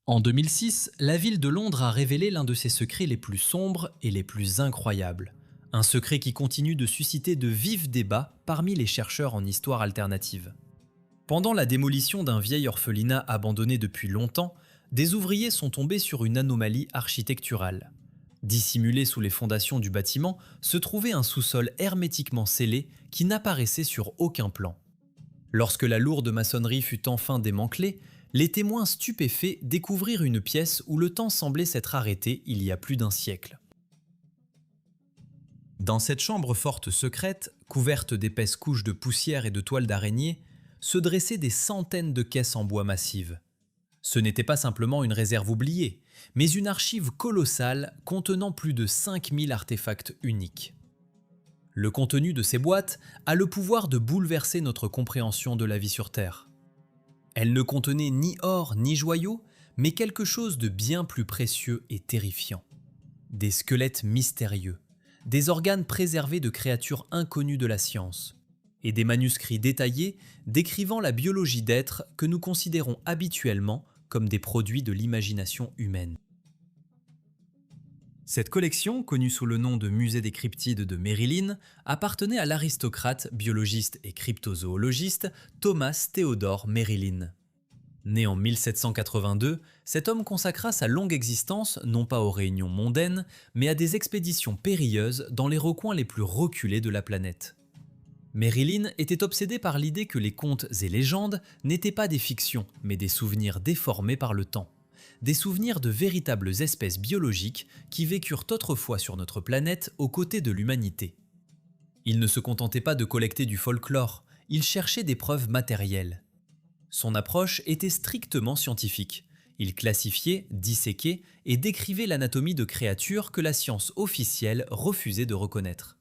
En 2006, la ville de Londres a révélé l'un de ses secrets les plus sombres et les plus incroyables. Un secret qui continue de susciter de vifs débats parmi les chercheurs en histoire alternative. Pendant la démolition d'un vieil orphelinat abandonné depuis longtemps, des ouvriers sont tombés sur une anomalie architecturale. Dissimulé sous les fondations du bâtiment se trouvait un sous-sol hermétiquement scellé qui n'apparaissait sur aucun plan. Lorsque la lourde maçonnerie fut enfin démantelée, les témoins stupéfaits découvrirent une pièce où le temps semblait s'être arrêté il y a plus d'un siècle. Dans cette chambre forte secrète, couverte d'épaisses couches de poussière et de toiles d'araignée, se dressaient des centaines de caisses en bois massives. Ce n'était pas simplement une réserve oubliée, mais une archive colossale contenant plus de 5000 artefacts uniques. Le contenu de ces boîtes a le pouvoir de bouleverser notre compréhension de la vie sur Terre. Elles ne contenaient ni or ni joyaux, mais quelque chose de bien plus précieux et terrifiant. Des squelettes mystérieux, des organes préservés de créatures inconnues de la science, et des manuscrits détaillés décrivant la biologie d'êtres que nous considérons habituellement comme des produits de l'imagination humaine. Cette collection, connue sous le nom de Musée des cryptides de Maryland, appartenait à l'aristocrate, biologiste et cryptozoologiste Thomas Theodore Maryland. Né en 1782, cet homme consacra sa longue existence non pas aux réunions mondaines, mais à des expéditions périlleuses dans les recoins les plus reculés de la planète. Maryland était obsédé par l'idée que les contes et légendes n'étaient pas des fictions, mais des souvenirs déformés par le temps. Des souvenirs de véritables espèces biologiques qui vécurent autrefois sur notre planète aux côtés de l'humanité. Il ne se contentait pas de collecter du folklore, il cherchait des preuves matérielles. Son approche était strictement scientifique. Il classifiait, disséquait et décrivait l'anatomie de créatures que la science officielle refusait de reconnaître.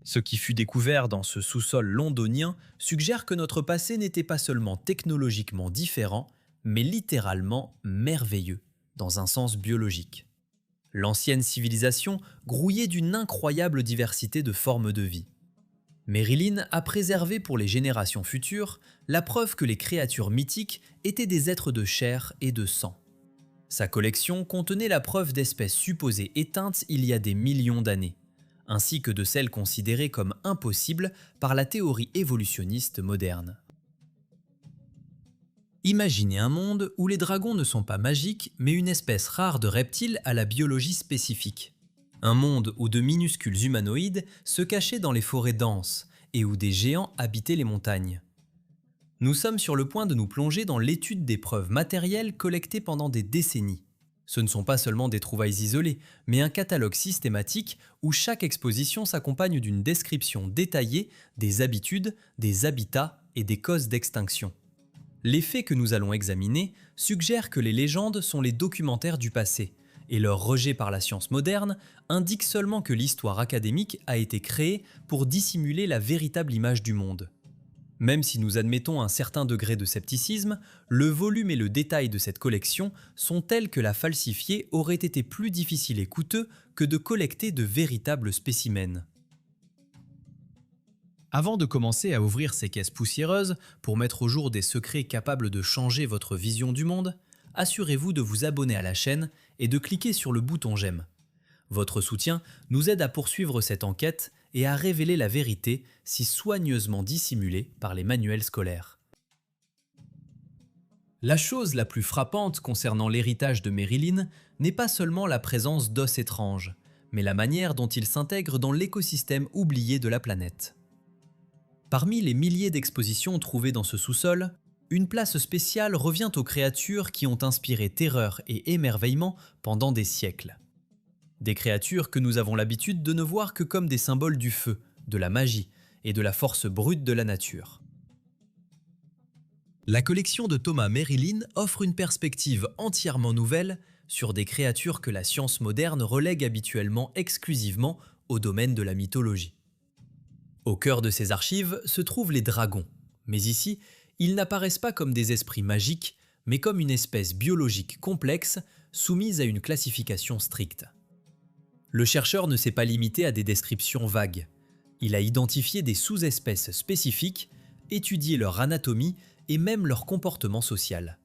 Ce qui fut découvert dans ce sous-sol londonien suggère que notre passé n'était pas seulement technologiquement différent, mais littéralement merveilleux, dans un sens biologique. L'ancienne civilisation grouillait d'une incroyable diversité de formes de vie. Maryland a préservé pour les générations futures la preuve que les créatures mythiques étaient des êtres de chair et de sang. Sa collection contenait la preuve d'espèces supposées éteintes il y a des millions d'années, ainsi que de celles considérées comme impossibles par la théorie évolutionniste moderne. Imaginez un monde où les dragons ne sont pas magiques, mais une espèce rare de reptiles à la biologie spécifique. Un monde où de minuscules humanoïdes se cachaient dans les forêts denses et où des géants habitaient les montagnes. Nous sommes sur le point de nous plonger dans l'étude des preuves matérielles collectées pendant des décennies. Ce ne sont pas seulement des trouvailles isolées, mais un catalogue systématique où chaque exposition s'accompagne d'une description détaillée des habitudes, des habitats et des causes d'extinction. Les faits que nous allons examiner suggèrent que les légendes sont les documentaires du passé, et leur rejet par la science moderne indique seulement que l'histoire académique a été créée pour dissimuler la véritable image du monde. Même si nous admettons un certain degré de scepticisme, le volume et le détail de cette collection sont tels que la falsifier aurait été plus difficile et coûteux que de collecter de véritables spécimens. Avant de commencer à ouvrir ces caisses poussiéreuses pour mettre au jour des secrets capables de changer votre vision du monde, assurez-vous de vous abonner à la chaîne et de cliquer sur le bouton j'aime. Votre soutien nous aide à poursuivre cette enquête et à révéler la vérité si soigneusement dissimulée par les manuels scolaires. La chose la plus frappante concernant l'héritage de Maryland n'est pas seulement la présence d'os étranges, mais la manière dont ils s'intègrent dans l'écosystème oublié de la planète. Parmi les milliers d'expositions trouvées dans ce sous-sol, une place spéciale revient aux créatures qui ont inspiré terreur et émerveillement pendant des siècles. Des créatures que nous avons l'habitude de ne voir que comme des symboles du feu, de la magie et de la force brute de la nature. La collection de Thomas Maryland offre une perspective entièrement nouvelle sur des créatures que la science moderne relègue habituellement exclusivement au domaine de la mythologie. Au cœur de ces archives se trouvent les dragons, mais ici, ils n'apparaissent pas comme des esprits magiques, mais comme une espèce biologique complexe soumise à une classification stricte. Le chercheur ne s'est pas limité à des descriptions vagues. Il a identifié des sous-espèces spécifiques, étudié leur anatomie et même leur comportement social.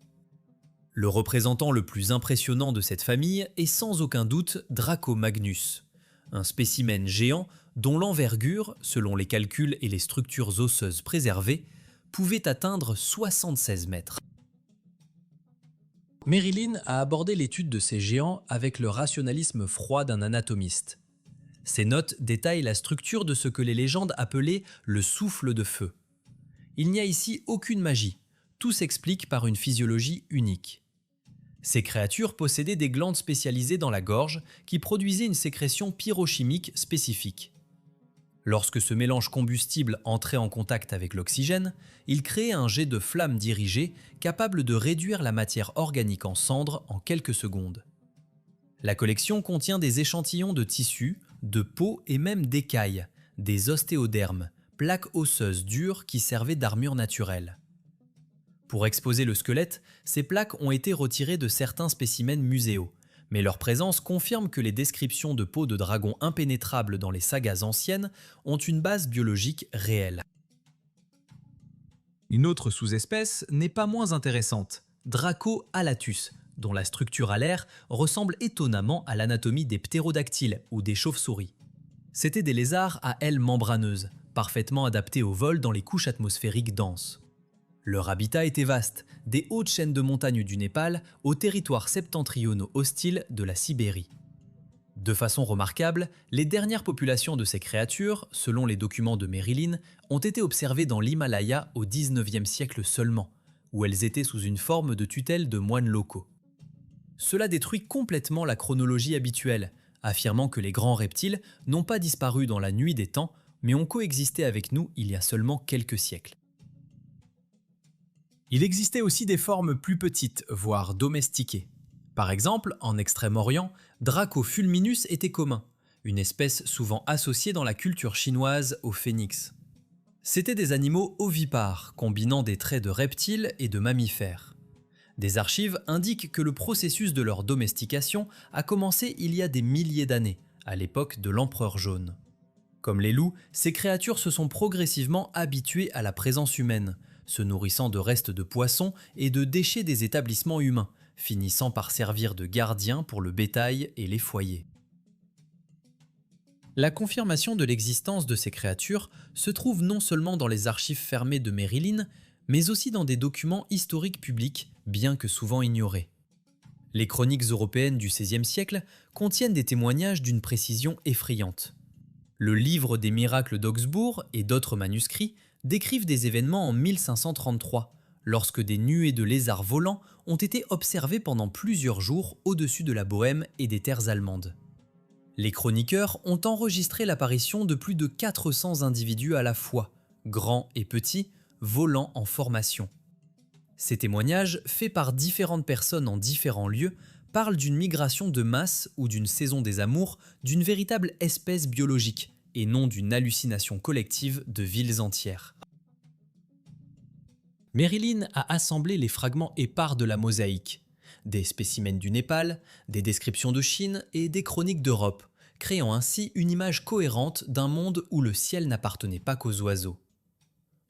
Le représentant le plus impressionnant de cette famille est sans aucun doute Dracomagnus, un spécimen géant dont l'envergure, selon les calculs et les structures osseuses préservées, pouvait atteindre 76 mètres. Merrilin a abordé l'étude de ces géants avec le rationalisme froid d'un anatomiste. Ses notes détaillent la structure de ce que les légendes appelaient le souffle de feu. Il n'y a ici aucune magie, tout s'explique par une physiologie unique. Ces créatures possédaient des glandes spécialisées dans la gorge qui produisaient une sécrétion pyrochimique spécifique. Lorsque ce mélange combustible entrait en contact avec l'oxygène, il créait un jet de flamme dirigée capable de réduire la matière organique en cendres en quelques secondes. La collection contient des échantillons de tissus, de peau et même d'écailles, des ostéodermes, plaques osseuses dures qui servaient d'armure naturelle. Pour exposer le squelette, ces plaques ont été retirées de certains spécimens muséaux, mais leur présence confirme que les descriptions de peau de dragon impénétrables dans les sagas anciennes ont une base biologique réelle. Une autre sous-espèce n'est pas moins intéressante, Draco alatus, dont la structure alaire ressemble étonnamment à l'anatomie des ptérodactyles ou des chauves-souris. C'étaient des lézards à ailes membraneuses, parfaitement adaptés au vol dans les couches atmosphériques denses. Leur habitat était vaste, des hautes chaînes de montagnes du Népal aux territoires septentrionaux hostiles de la Sibérie. De façon remarquable, les dernières populations de ces créatures, selon les documents de Merrilin, ont été observées dans l'Himalaya au XIXe siècle seulement, où elles étaient sous une forme de tutelle de moines locaux. Cela détruit complètement la chronologie habituelle, affirmant que les grands reptiles n'ont pas disparu dans la nuit des temps, mais ont coexisté avec nous il y a seulement quelques siècles. Il existait aussi des formes plus petites, voire domestiquées. Par exemple, en Extrême-Orient, Draco fulminus était commun, une espèce souvent associée dans la culture chinoise au phénix. C'étaient des animaux ovipares, combinant des traits de reptiles et de mammifères. Des archives indiquent que le processus de leur domestication a commencé il y a des milliers d'années, à l'époque de l'Empereur jaune. Comme les loups, ces créatures se sont progressivement habituées à la présence humaine, se nourrissant de restes de poissons et de déchets des établissements humains, finissant par servir de gardiens pour le bétail et les foyers. La confirmation de l'existence de ces créatures se trouve non seulement dans les archives fermées de Merrilin, mais aussi dans des documents historiques publics, bien que souvent ignorés. Les chroniques européennes du XVIe siècle contiennent des témoignages d'une précision effrayante. Le livre des miracles d'Augsbourg et d'autres manuscrits décrivent des événements en 1533, lorsque des nuées de lézards volants ont été observées pendant plusieurs jours au-dessus de la Bohême et des terres allemandes. Les chroniqueurs ont enregistré l'apparition de plus de 400 individus à la fois, grands et petits, volant en formation. Ces témoignages, faits par différentes personnes en différents lieux, parlent d'une migration de masse ou d'une saison des amours d'une véritable espèce biologique, et non d'une hallucination collective de villes entières. Merrilin a assemblé les fragments épars de la mosaïque, des spécimens du Népal, des descriptions de Chine et des chroniques d'Europe, créant ainsi une image cohérente d'un monde où le ciel n'appartenait pas qu'aux oiseaux.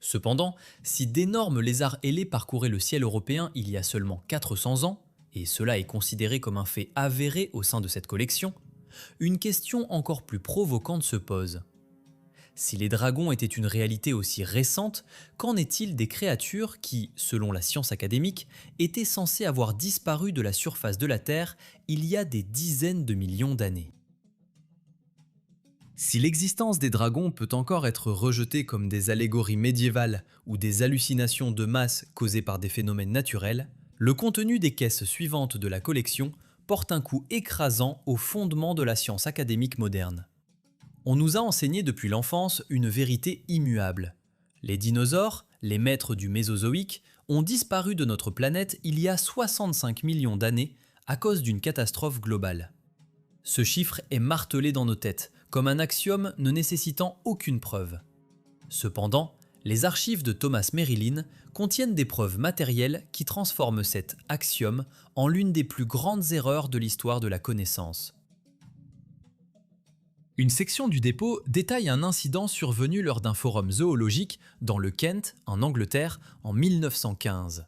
Cependant, si d'énormes lézards ailés parcouraient le ciel européen il y a seulement 400 ans, et cela est considéré comme un fait avéré au sein de cette collection, une question encore plus provocante se pose. Si les dragons étaient une réalité aussi récente, qu'en est-il des créatures qui, selon la science académique, étaient censées avoir disparu de la surface de la Terre il y a des dizaines de millions d'années ? Si l'existence des dragons peut encore être rejetée comme des allégories médiévales ou des hallucinations de masse causées par des phénomènes naturels, le contenu des caisses suivantes de la collection porte un coup écrasant au fondement de la science académique moderne. On nous a enseigné depuis l'enfance une vérité immuable. Les dinosaures, les maîtres du Mésozoïque, ont disparu de notre planète il y a 65 millions d'années à cause d'une catastrophe globale. Ce chiffre est martelé dans nos têtes, comme un axiome ne nécessitant aucune preuve. Cependant, les archives de Thomas Merrilin contiennent des preuves matérielles qui transforment cet axiome en l'une des plus grandes erreurs de l'histoire de la connaissance. Une section du dépôt détaille un incident survenu lors d'un forum zoologique dans le Kent, en Angleterre, en 1915.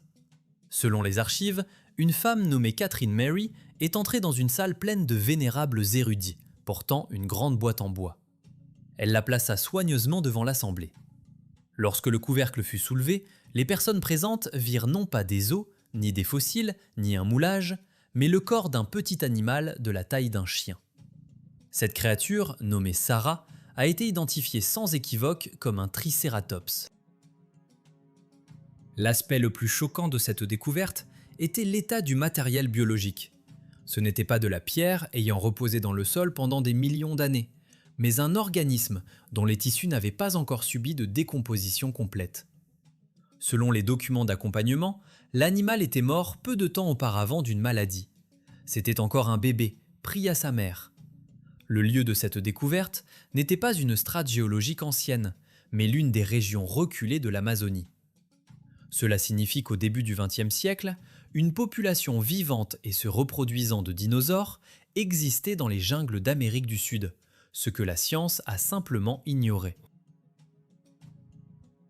Selon les archives, une femme nommée Catherine Mary est entrée dans une salle pleine de vénérables érudits, portant une grande boîte en bois. Elle la plaça soigneusement devant l'assemblée. Lorsque le couvercle fut soulevé, les personnes présentes virent non pas des os, ni des fossiles, ni un moulage, mais le corps d'un petit animal de la taille d'un chien. Cette créature, nommée Sarah, a été identifiée sans équivoque comme un tricératops. L'aspect le plus choquant de cette découverte était l'état du matériel biologique. Ce n'était pas de la pierre ayant reposé dans le sol pendant des millions d'années, mais un organisme dont les tissus n'avaient pas encore subi de décomposition complète. Selon les documents d'accompagnement, l'animal était mort peu de temps auparavant d'une maladie. C'était encore un bébé, pris à sa mère. Le lieu de cette découverte n'était pas une strate géologique ancienne, mais l'une des régions reculées de l'Amazonie. Cela signifie qu'au début du XXe siècle, une population vivante et se reproduisant de dinosaures existait dans les jungles d'Amérique du Sud, ce que la science a simplement ignoré.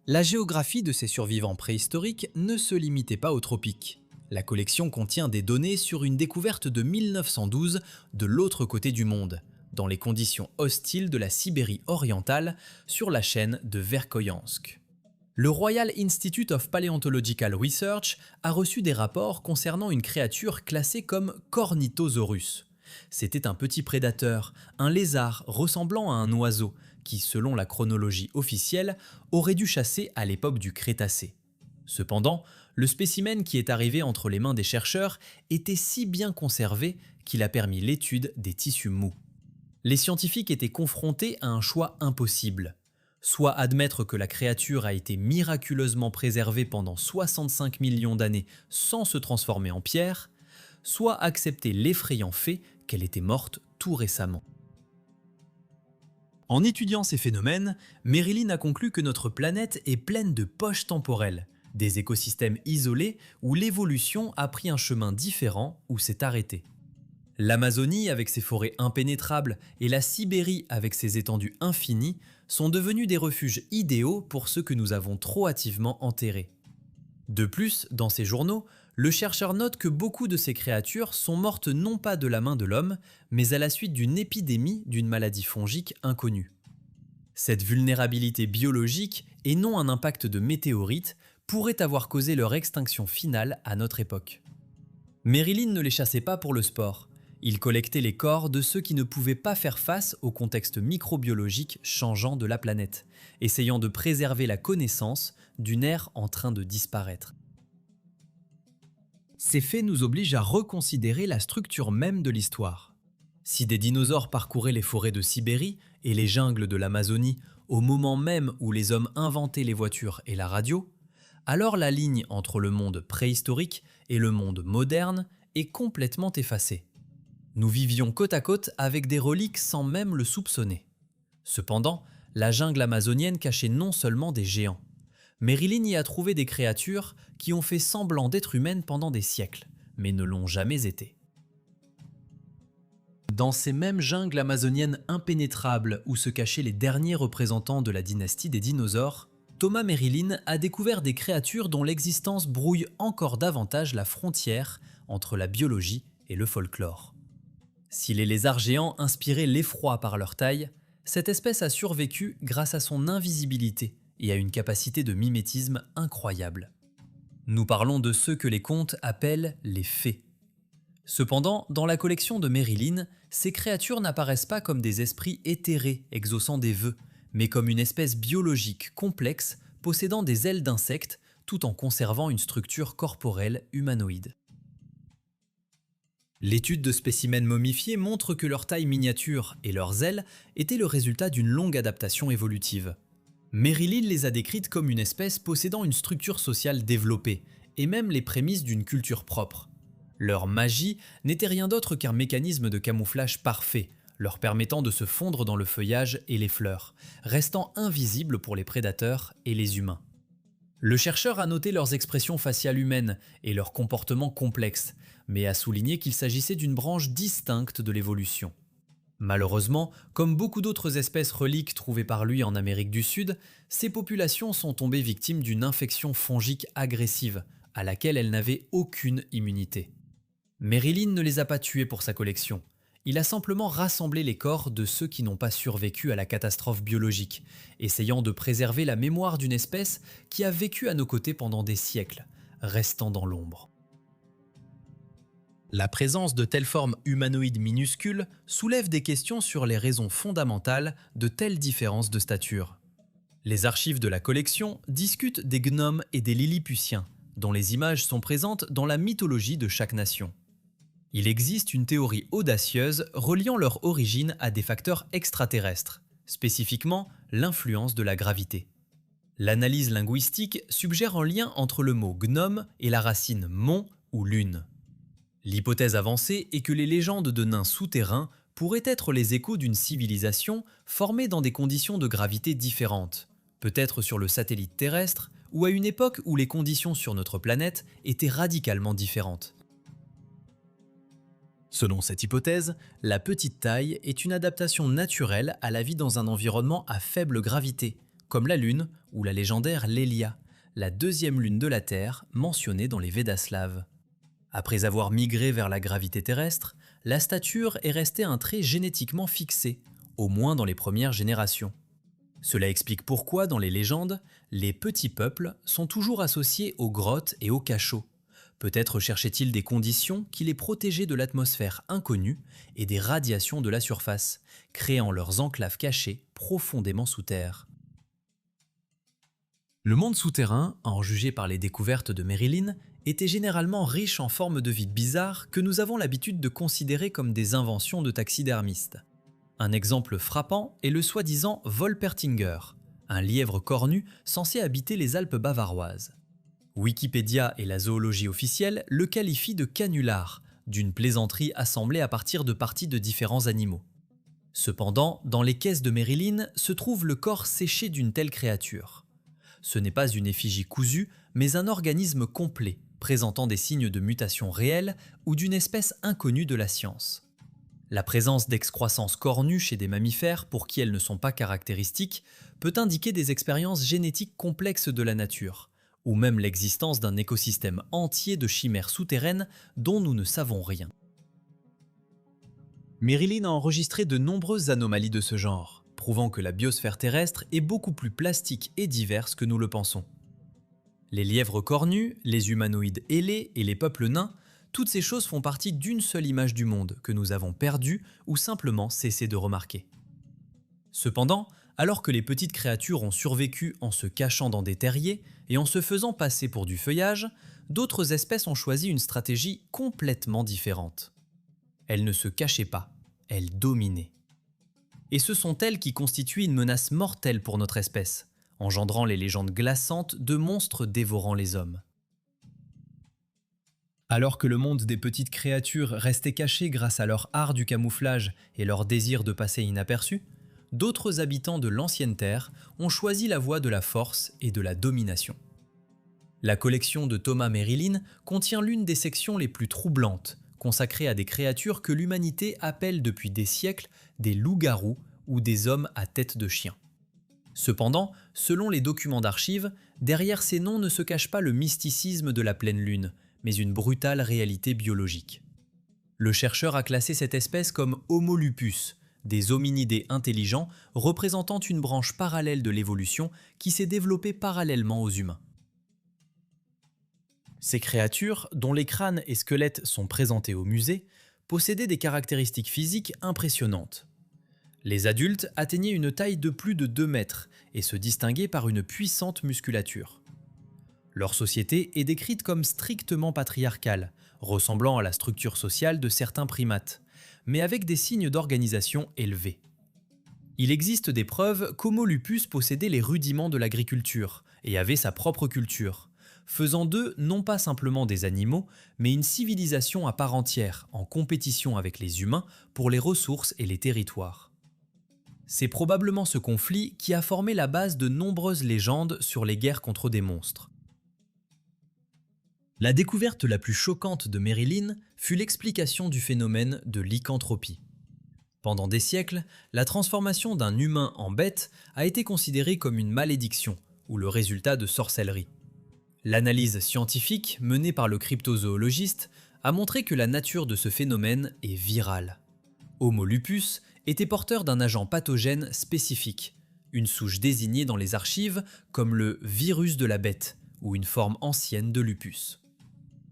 La géographie de ces survivants préhistoriques ne se limitait pas aux tropiques. La collection contient des données sur une découverte de 1912 de l'autre côté du monde, dans les conditions hostiles de la Sibérie orientale, sur la chaîne de Verkhoyansk. Le Royal Institute of Paleontological Research a reçu des rapports concernant une créature classée comme Cornithosaurus. C'était un petit prédateur, un lézard ressemblant à un oiseau, qui, selon la chronologie officielle, aurait dû chasser à l'époque du Crétacé. Cependant, le spécimen qui est arrivé entre les mains des chercheurs était si bien conservé qu'il a permis l'étude des tissus mous. Les scientifiques étaient confrontés à un choix impossible. Soit admettre que la créature a été miraculeusement préservée pendant 65 millions d'années sans se transformer en pierre, soit accepter l'effrayant fait qu'elle était morte tout récemment. En étudiant ces phénomènes, Marilyn a conclu que notre planète est pleine de poches temporelles, des écosystèmes isolés où l'évolution a pris un chemin différent ou s'est arrêtée. L'Amazonie avec ses forêts impénétrables et la Sibérie avec ses étendues infinies sont devenus des refuges idéaux pour ceux que nous avons trop hâtivement enterrés. De plus, dans ces journaux, le chercheur note que beaucoup de ces créatures sont mortes non pas de la main de l'homme, mais à la suite d'une épidémie d'une maladie fongique inconnue. Cette vulnérabilité biologique et non un impact de météorite pourrait avoir causé leur extinction finale à notre époque. Marilyn ne les chassait pas pour le sport. Il collectait les corps de ceux qui ne pouvaient pas faire face au contexte microbiologique changeant de la planète, essayant de préserver la connaissance d'une ère en train de disparaître. Ces faits nous obligent à reconsidérer la structure même de l'histoire. Si des dinosaures parcouraient les forêts de Sibérie et les jungles de l'Amazonie au moment même où les hommes inventaient les voitures et la radio, alors la ligne entre le monde préhistorique et le monde moderne est complètement effacée. Nous vivions côte à côte avec des reliques sans même le soupçonner. Cependant, la jungle amazonienne cachait non seulement des géants. Marilyn y a trouvé des créatures qui ont fait semblant d'être humaines pendant des siècles, mais ne l'ont jamais été. Dans ces mêmes jungles amazoniennes impénétrables où se cachaient les derniers représentants de la dynastie des dinosaures, Thomas Marilyn a découvert des créatures dont l'existence brouille encore davantage la frontière entre la biologie et le folklore. Si les lézards géants inspiraient l'effroi par leur taille, cette espèce a survécu grâce à son invisibilité et à une capacité de mimétisme incroyable. Nous parlons de ceux que les contes appellent les fées. Cependant, dans la collection de Marilyn, ces créatures n'apparaissent pas comme des esprits éthérés exaucant des vœux, mais comme une espèce biologique complexe possédant des ailes d'insectes tout en conservant une structure corporelle humanoïde. L'étude de spécimens momifiés montre que leur taille miniature et leurs ailes étaient le résultat d'une longue adaptation évolutive. Marilyn les a décrites comme une espèce possédant une structure sociale développée, et même les prémices d'une culture propre. Leur magie n'était rien d'autre qu'un mécanisme de camouflage parfait, leur permettant de se fondre dans le feuillage et les fleurs, restant invisibles pour les prédateurs et les humains. Le chercheur a noté leurs expressions faciales humaines et leurs comportements complexes, mais a souligné qu'il s'agissait d'une branche distincte de l'évolution. Malheureusement, comme beaucoup d'autres espèces reliques trouvées par lui en Amérique du Sud, ces populations sont tombées victimes d'une infection fongique agressive, à laquelle elles n'avaient aucune immunité. Merrilin ne les a pas tués pour sa collection. Il a simplement rassemblé les corps de ceux qui n'ont pas survécu à la catastrophe biologique, essayant de préserver la mémoire d'une espèce qui a vécu à nos côtés pendant des siècles, restant dans l'ombre. La présence de telles formes humanoïdes minuscules soulève des questions sur les raisons fondamentales de telles différences de stature. Les archives de la collection discutent des gnomes et des lilliputiens, dont les images sont présentes dans la mythologie de chaque nation. Il existe une théorie audacieuse reliant leur origine à des facteurs extraterrestres, spécifiquement l'influence de la gravité. L'analyse linguistique suggère un lien entre le mot gnome et la racine mon ou lune. L'hypothèse avancée est que les légendes de nains souterrains pourraient être les échos d'une civilisation formée dans des conditions de gravité différentes, peut-être sur le satellite terrestre ou à une époque où les conditions sur notre planète étaient radicalement différentes. Selon cette hypothèse, la petite taille est une adaptation naturelle à la vie dans un environnement à faible gravité, comme la Lune ou la légendaire Lélia, la deuxième lune de la Terre mentionnée dans les Védas slaves. Après avoir migré vers la gravité terrestre, la stature est restée un trait génétiquement fixé, au moins dans les premières générations. Cela explique pourquoi, dans les légendes, les petits peuples sont toujours associés aux grottes et aux cachots. Peut-être cherchaient-ils des conditions qui les protégeaient de l'atmosphère inconnue et des radiations de la surface, créant leurs enclaves cachées profondément sous terre. Le monde souterrain, en jugé par les découvertes de Merrilin, était généralement riche en formes de vie bizarres que nous avons l'habitude de considérer comme des inventions de taxidermistes. Un exemple frappant est le soi-disant Wolpertinger, un lièvre cornu censé habiter les Alpes bavaroises. Wikipédia et la zoologie officielle le qualifient de canular, d'une plaisanterie assemblée à partir de parties de différents animaux. Cependant, dans les caisses de Merrilin se trouve le corps séché d'une telle créature. Ce n'est pas une effigie cousue, mais un organisme complet, présentant des signes de mutation réelle ou d'une espèce inconnue de la science. La présence d'excroissances cornues chez des mammifères pour qui elles ne sont pas caractéristiques peut indiquer des expériences génétiques complexes de la nature, ou même l'existence d'un écosystème entier de chimères souterraines dont nous ne savons rien. Merrilin a enregistré de nombreuses anomalies de ce genre, prouvant que la biosphère terrestre est beaucoup plus plastique et diverse que nous le pensons. Les lièvres cornus, les humanoïdes ailés et les peuples nains, toutes ces choses font partie d'une seule image du monde que nous avons perdue ou simplement cessé de remarquer. Cependant, alors que les petites créatures ont survécu en se cachant dans des terriers et en se faisant passer pour du feuillage, d'autres espèces ont choisi une stratégie complètement différente. Elles ne se cachaient pas, elles dominaient. Et ce sont elles qui constituent une menace mortelle pour notre espèce, engendrant les légendes glaçantes de monstres dévorant les hommes. Alors que le monde des petites créatures restait caché grâce à leur art du camouflage et leur désir de passer inaperçus, d'autres habitants de l'ancienne Terre ont choisi la voie de la force et de la domination. La collection de Thomas Merrilin contient l'une des sections les plus troublantes, consacrée à des créatures que l'humanité appelle depuis des siècles des loups-garous ou des hommes à tête de chien. Cependant, selon les documents d'archives, derrière ces noms ne se cache pas le mysticisme de la pleine lune, mais une brutale réalité biologique. Le chercheur a classé cette espèce comme Homo lupus, des hominidés intelligents représentant une branche parallèle de l'évolution qui s'est développée parallèlement aux humains. Ces créatures, dont les crânes et squelettes sont présentés au musée, possédaient des caractéristiques physiques impressionnantes. Les adultes atteignaient une taille de plus de 2 mètres et se distinguaient par une puissante musculature. Leur société est décrite comme strictement patriarcale, ressemblant à la structure sociale de certains primates, mais avec des signes d'organisation élevés. Il existe des preuves qu'Homo lupus possédait les rudiments de l'agriculture et avait sa propre culture, faisant d'eux non pas simplement des animaux, mais une civilisation à part entière, en compétition avec les humains pour les ressources et les territoires. C'est probablement ce conflit qui a formé la base de nombreuses légendes sur les guerres contre des monstres. La découverte la plus choquante de Merrilin fut l'explication du phénomène de lycanthropie. Pendant des siècles, la transformation d'un humain en bête a été considérée comme une malédiction ou le résultat de sorcellerie. L'analyse scientifique menée par le cryptozoologiste a montré que la nature de ce phénomène est virale. Homo lupus était porteur d'un agent pathogène spécifique, une souche désignée dans les archives comme le virus de la bête ou une forme ancienne de lupus.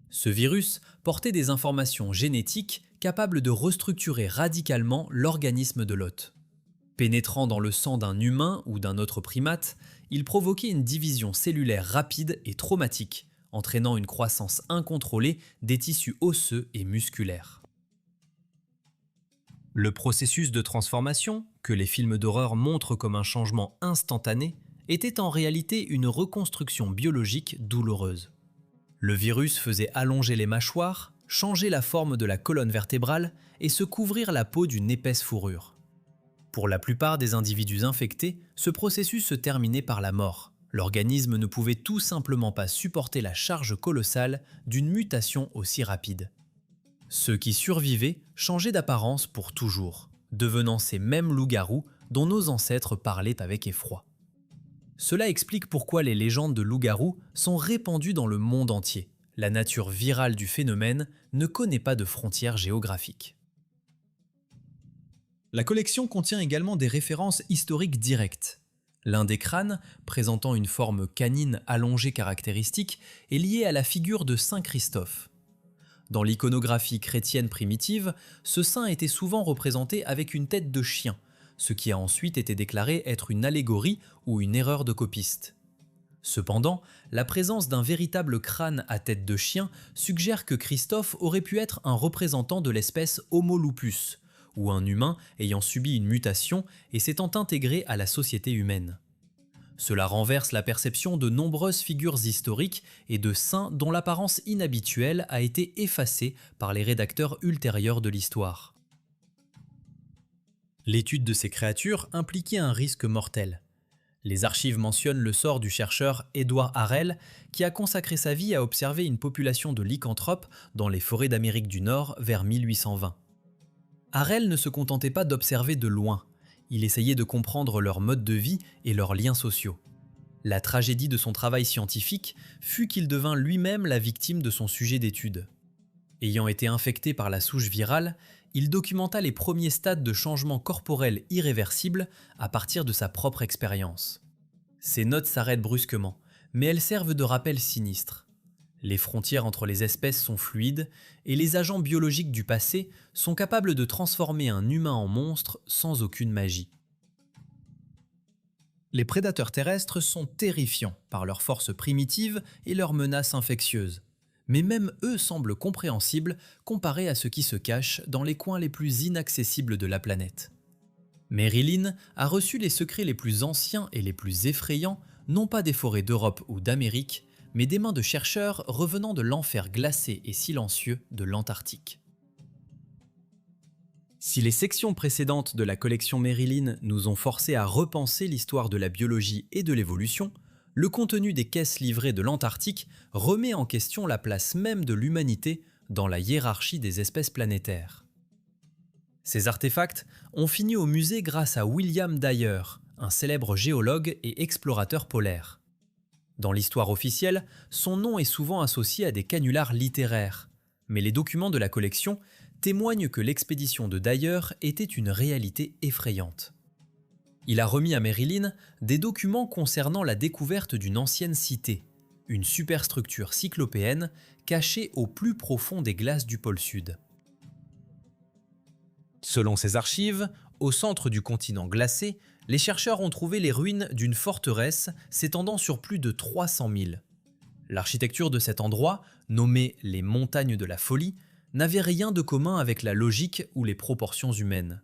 Ce virus portait des informations génétiques capables de restructurer radicalement l'organisme de l'hôte. Pénétrant dans le sang d'un humain ou d'un autre primate, il provoquait une division cellulaire rapide et traumatique, entraînant une croissance incontrôlée des tissus osseux et musculaires. Le processus de transformation, que les films d'horreur montrent comme un changement instantané, était en réalité une reconstruction biologique douloureuse. Le virus faisait allonger les mâchoires, changer la forme de la colonne vertébrale et se couvrir la peau d'une épaisse fourrure. Pour la plupart des individus infectés, ce processus se terminait par la mort. L'organisme ne pouvait tout simplement pas supporter la charge colossale d'une mutation aussi rapide. Ceux qui survivaient changeaient d'apparence pour toujours, devenant ces mêmes loups-garous dont nos ancêtres parlaient avec effroi. Cela explique pourquoi les légendes de loups-garous sont répandues dans le monde entier. La nature virale du phénomène ne connaît pas de frontières géographiques. La collection contient également des références historiques directes. L'un des crânes, présentant une forme canine allongée caractéristique, est lié à la figure de Saint Christophe. Dans l'iconographie chrétienne primitive, ce saint était souvent représenté avec une tête de chien, ce qui a ensuite été déclaré être une allégorie ou une erreur de copiste. Cependant, la présence d'un véritable crâne à tête de chien suggère que Christophe aurait pu être un représentant de l'espèce Homo lupus, ou un humain ayant subi une mutation et s'étant intégré à la société humaine. Cela renverse la perception de nombreuses figures historiques et de saints dont l'apparence inhabituelle a été effacée par les rédacteurs ultérieurs de l'histoire. L'étude de ces créatures impliquait un risque mortel. Les archives mentionnent le sort du chercheur Édouard Harel, qui a consacré sa vie à observer une population de lycanthropes dans les forêts d'Amérique du Nord vers 1820. Harel ne se contentait pas d'observer de loin, il essayait de comprendre leur mode de vie et leurs liens sociaux. La tragédie de son travail scientifique fut qu'il devint lui-même la victime de son sujet d'étude. Ayant été infecté par la souche virale, il documenta les premiers stades de changements corporels irréversibles à partir de sa propre expérience. Ces notes s'arrêtent brusquement, mais elles servent de rappel sinistre. Les frontières entre les espèces sont fluides et les agents biologiques du passé sont capables de transformer un humain en monstre sans aucune magie. Les prédateurs terrestres sont terrifiants par leur force primitive et leurs menaces infectieuses. Mais même eux semblent compréhensibles comparés à ce qui se cache dans les coins les plus inaccessibles de la planète. Mary Lynn a reçu les secrets les plus anciens et les plus effrayants, non pas des forêts d'Europe ou d'Amérique, mais des mains de chercheurs revenant de l'enfer glacé et silencieux de l'Antarctique. Si les sections précédentes de la collection Mary Lynn nous ont forcés à repenser l'histoire de la biologie et de l'évolution, le contenu des caisses livrées de l'Antarctique remet en question la place même de l'humanité dans la hiérarchie des espèces planétaires. Ces artefacts ont fini au musée grâce à William Dyer, un célèbre géologue et explorateur polaire. Dans l'histoire officielle, son nom est souvent associé à des canulars littéraires, mais les documents de la collection témoignent que l'expédition de Dyer était une réalité effrayante. Il a remis à Mary Lynn des documents concernant la découverte d'une ancienne cité, une superstructure cyclopéenne cachée au plus profond des glaces du pôle Sud. Selon ces archives, au centre du continent glacé, les chercheurs ont trouvé les ruines d'une forteresse s'étendant sur plus de 300 milles. L'architecture de cet endroit, nommée les montagnes de la folie, n'avait rien de commun avec la logique ou les proportions humaines.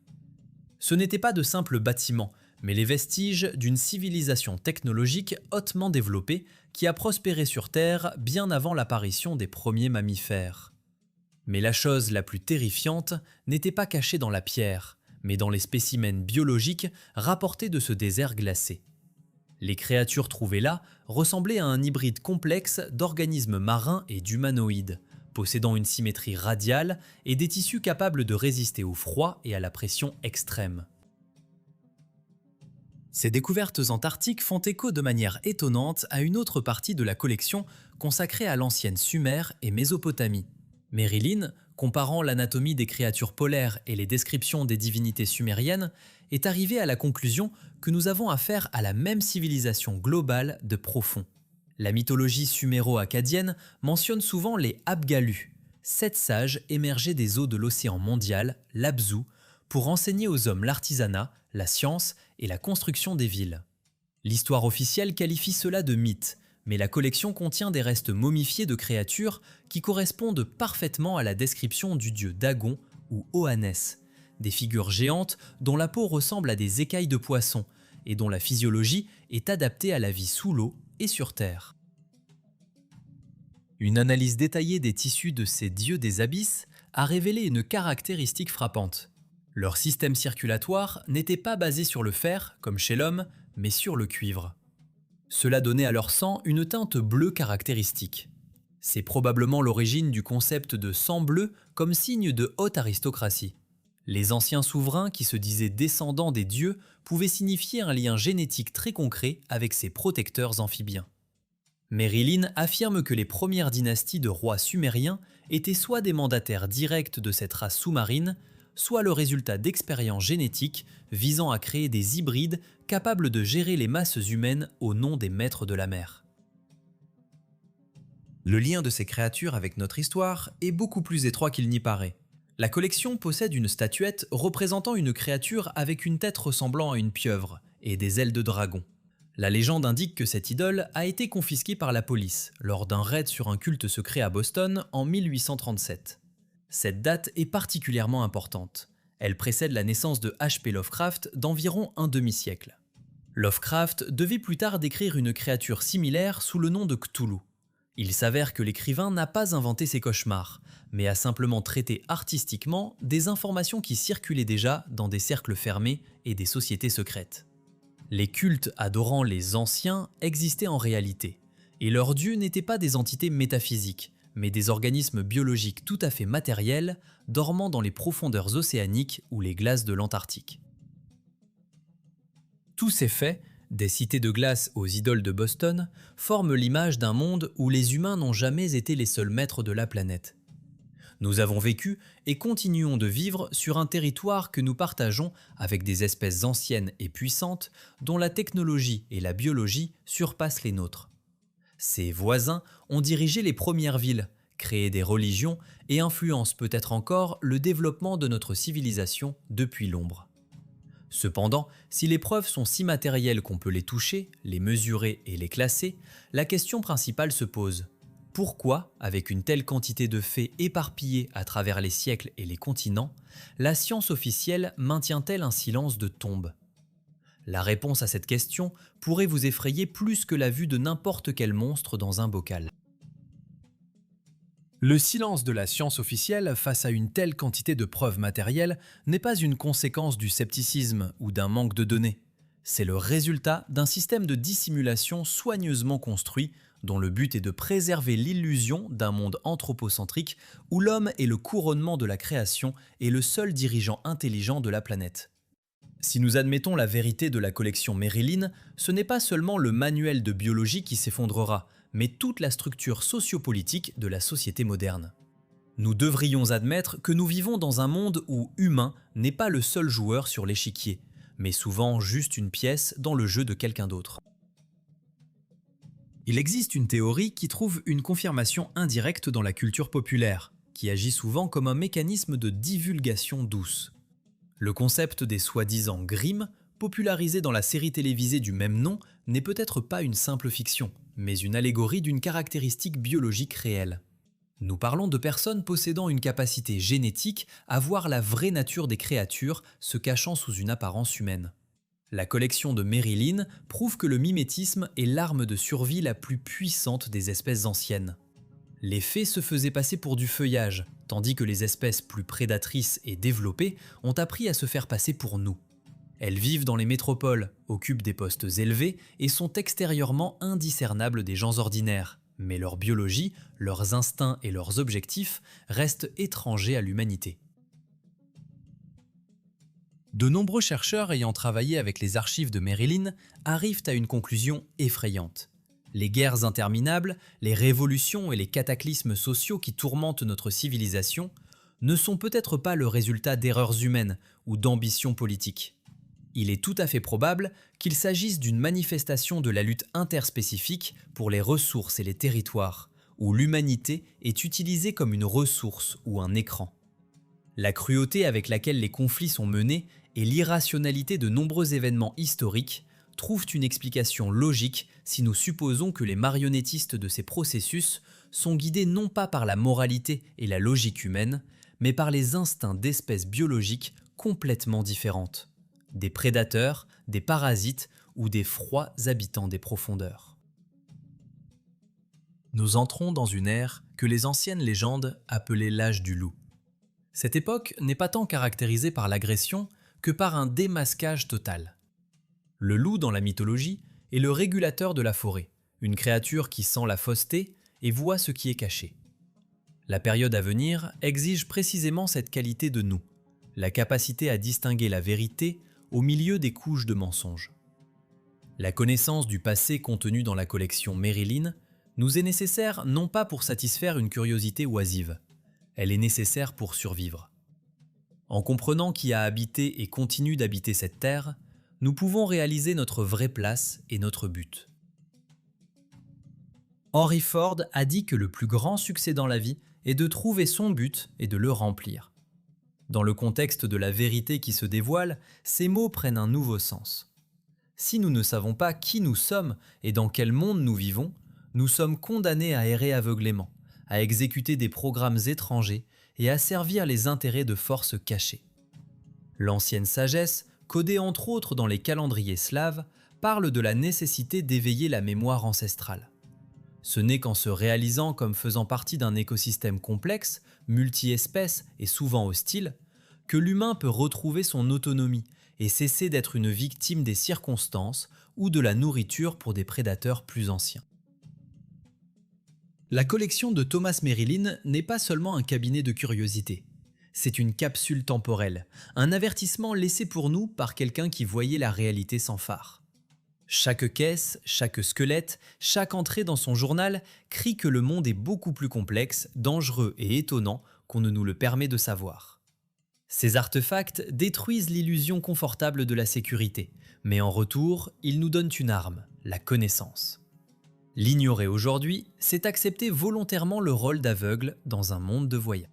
Ce n'étaient pas de simples bâtiments, mais les vestiges d'une civilisation technologique hautement développée qui a prospéré sur Terre bien avant l'apparition des premiers mammifères. Mais la chose la plus terrifiante n'était pas cachée dans la pierre, mais dans les spécimens biologiques rapportés de ce désert glacé. Les créatures trouvées là ressemblaient à un hybride complexe d'organismes marins et d'humanoïdes, possédant une symétrie radiale et des tissus capables de résister au froid et à la pression extrême. Ces découvertes antarctiques font écho de manière étonnante à une autre partie de la collection consacrée à l'ancienne Sumer et Mésopotamie. Merrilin, comparant l'anatomie des créatures polaires et les descriptions des divinités sumériennes, est arrivé à la conclusion que nous avons affaire à la même civilisation globale de profonds. La mythologie suméro-akkadienne mentionne souvent les Abgalus, 7 sages émergés des eaux de l'océan mondial, l'Abzu, pour enseigner aux hommes l'artisanat, la science et la construction des villes. L'histoire officielle qualifie cela de mythe, mais la collection contient des restes momifiés de créatures qui correspondent parfaitement à la description du dieu Dagon ou Oannès, des figures géantes dont la peau ressemble à des écailles de poisson et dont la physiologie est adaptée à la vie sous l'eau et sur Terre. Une analyse détaillée des tissus de ces dieux des abysses a révélé une caractéristique frappante. Leur système circulatoire n'était pas basé sur le fer, comme chez l'homme, mais sur le cuivre. Cela donnait à leur sang une teinte bleue caractéristique. C'est probablement l'origine du concept de sang bleu comme signe de haute aristocratie. Les anciens souverains qui se disaient descendants des dieux pouvaient signifier un lien génétique très concret avec ces protecteurs amphibiens. Merrilin affirme que les premières dynasties de rois sumériens étaient soit des mandataires directs de cette race sous-marine, soit le résultat d'expériences génétiques visant à créer des hybrides capables de gérer les masses humaines au nom des maîtres de la mer. Le lien de ces créatures avec notre histoire est beaucoup plus étroit qu'il n'y paraît. La collection possède une statuette représentant une créature avec une tête ressemblant à une pieuvre et des ailes de dragon. La légende indique que cette idole a été confisquée par la police lors d'un raid sur un culte secret à Boston en 1837. Cette date est particulièrement importante. Elle précède la naissance de H.P. Lovecraft d'environ un demi-siècle. Lovecraft devait plus tard décrire une créature similaire sous le nom de Cthulhu. Il s'avère que l'écrivain n'a pas inventé ces cauchemars, mais a simplement traité artistiquement des informations qui circulaient déjà dans des cercles fermés et des sociétés secrètes. Les cultes adorant les anciens existaient en réalité, et leurs dieux n'étaient pas des entités métaphysiques, mais des organismes biologiques tout à fait matériels, dormant dans les profondeurs océaniques ou les glaces de l'Antarctique. Tous ces faits, des cités de glace aux idoles de Boston, forment l'image d'un monde où les humains n'ont jamais été les seuls maîtres de la planète. Nous avons vécu et continuons de vivre sur un territoire que nous partageons avec des espèces anciennes et puissantes dont la technologie et la biologie surpassent les nôtres. Ces voisins ont dirigé les premières villes, créé des religions et influencent peut-être encore le développement de notre civilisation depuis l'ombre. Cependant, si les preuves sont si matérielles qu'on peut les toucher, les mesurer et les classer, la question principale se pose. Pourquoi, avec une telle quantité de faits éparpillés à travers les siècles et les continents, la science officielle maintient-elle un silence de tombe ? La réponse à cette question pourrait vous effrayer plus que la vue de n'importe quel monstre dans un bocal. Le silence de la science officielle face à une telle quantité de preuves matérielles n'est pas une conséquence du scepticisme ou d'un manque de données. C'est le résultat d'un système de dissimulation soigneusement construit dont le but est de préserver l'illusion d'un monde anthropocentrique où l'homme est le couronnement de la création et le seul dirigeant intelligent de la planète. Si nous admettons la vérité de la collection Merrilin, ce n'est pas seulement le manuel de biologie qui s'effondrera, mais toute la structure sociopolitique de la société moderne. Nous devrions admettre que nous vivons dans un monde où humain n'est pas le seul joueur sur l'échiquier, mais souvent juste une pièce dans le jeu de quelqu'un d'autre. Il existe une théorie qui trouve une confirmation indirecte dans la culture populaire, qui agit souvent comme un mécanisme de divulgation douce. Le concept des soi-disant Grimm, popularisé dans la série télévisée du même nom, n'est peut-être pas une simple fiction, mais une allégorie d'une caractéristique biologique réelle. Nous parlons de personnes possédant une capacité génétique à voir la vraie nature des créatures se cachant sous une apparence humaine. La collection de Merrilin prouve que le mimétisme est l'arme de survie la plus puissante des espèces anciennes. Les fées se faisaient passer pour du feuillage, tandis que les espèces plus prédatrices et développées ont appris à se faire passer pour nous. Elles vivent dans les métropoles, occupent des postes élevés et sont extérieurement indiscernables des gens ordinaires, mais leur biologie, leurs instincts et leurs objectifs restent étrangers à l'humanité. De nombreux chercheurs ayant travaillé avec les archives de Merrilin arrivent à une conclusion effrayante. Les guerres interminables, les révolutions et les cataclysmes sociaux qui tourmentent notre civilisation ne sont peut-être pas le résultat d'erreurs humaines ou d'ambitions politiques. Il est tout à fait probable qu'il s'agisse d'une manifestation de la lutte interspécifique pour les ressources et les territoires, où l'humanité est utilisée comme une ressource ou un écran. La cruauté avec laquelle les conflits sont menés et l'irrationalité de nombreux événements historiques trouvent une explication logique si nous supposons que les marionnettistes de ces processus sont guidés non pas par la moralité et la logique humaine, mais par les instincts d'espèces biologiques complètement différentes. Des prédateurs, des parasites ou des froids habitants des profondeurs. Nous entrons dans une ère que les anciennes légendes appelaient l'âge du loup. Cette époque n'est pas tant caractérisée par l'agression que par un démasquage total. Le loup dans la mythologie est le régulateur de la forêt, une créature qui sent la fausseté et voit ce qui est caché. La période à venir exige précisément cette qualité de nous, la capacité à distinguer la vérité au milieu des couches de mensonges. La connaissance du passé contenu dans la collection Merrilin nous est nécessaire non pas pour satisfaire une curiosité oisive, elle est nécessaire pour survivre. En comprenant qui a habité et continue d'habiter cette terre, nous pouvons réaliser notre vraie place et notre but. Henry Ford a dit que le plus grand succès dans la vie est de trouver son but et de le remplir. Dans le contexte de la vérité qui se dévoile, ces mots prennent un nouveau sens. Si nous ne savons pas qui nous sommes et dans quel monde nous vivons, nous sommes condamnés à errer aveuglément, à exécuter des programmes étrangers et à servir les intérêts de forces cachées. L'ancienne sagesse, codée entre autres dans les calendriers slaves, parle de la nécessité d'éveiller la mémoire ancestrale. Ce n'est qu'en se réalisant comme faisant partie d'un écosystème complexe, multi-espèces et souvent hostile, que l'humain peut retrouver son autonomie et cesser d'être une victime des circonstances ou de la nourriture pour des prédateurs plus anciens. La collection de Thomas Merrilin n'est pas seulement un cabinet de curiosité. C'est une capsule temporelle, un avertissement laissé pour nous par quelqu'un qui voyait la réalité sans phare. Chaque caisse, chaque squelette, chaque entrée dans son journal crie que le monde est beaucoup plus complexe, dangereux et étonnant qu'on ne nous le permet de savoir. Ces artefacts détruisent l'illusion confortable de la sécurité, mais en retour, ils nous donnent une arme, la connaissance. L'ignorer aujourd'hui, c'est accepter volontairement le rôle d'aveugle dans un monde de voyants.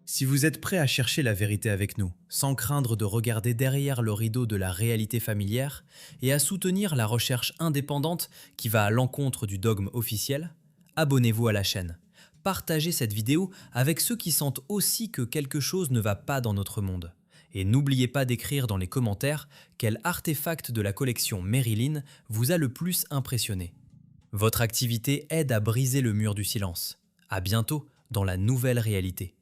Si vous êtes prêt à chercher la vérité avec nous, sans craindre de regarder derrière le rideau de la réalité familière et à soutenir la recherche indépendante qui va à l'encontre du dogme officiel, abonnez-vous à la chaîne. Partagez cette vidéo avec ceux qui sentent aussi que quelque chose ne va pas dans notre monde. Et n'oubliez pas d'écrire dans les commentaires quel artefact de la collection Merrilin vous a le plus impressionné. Votre activité aide à briser le mur du silence. À bientôt dans la nouvelle réalité.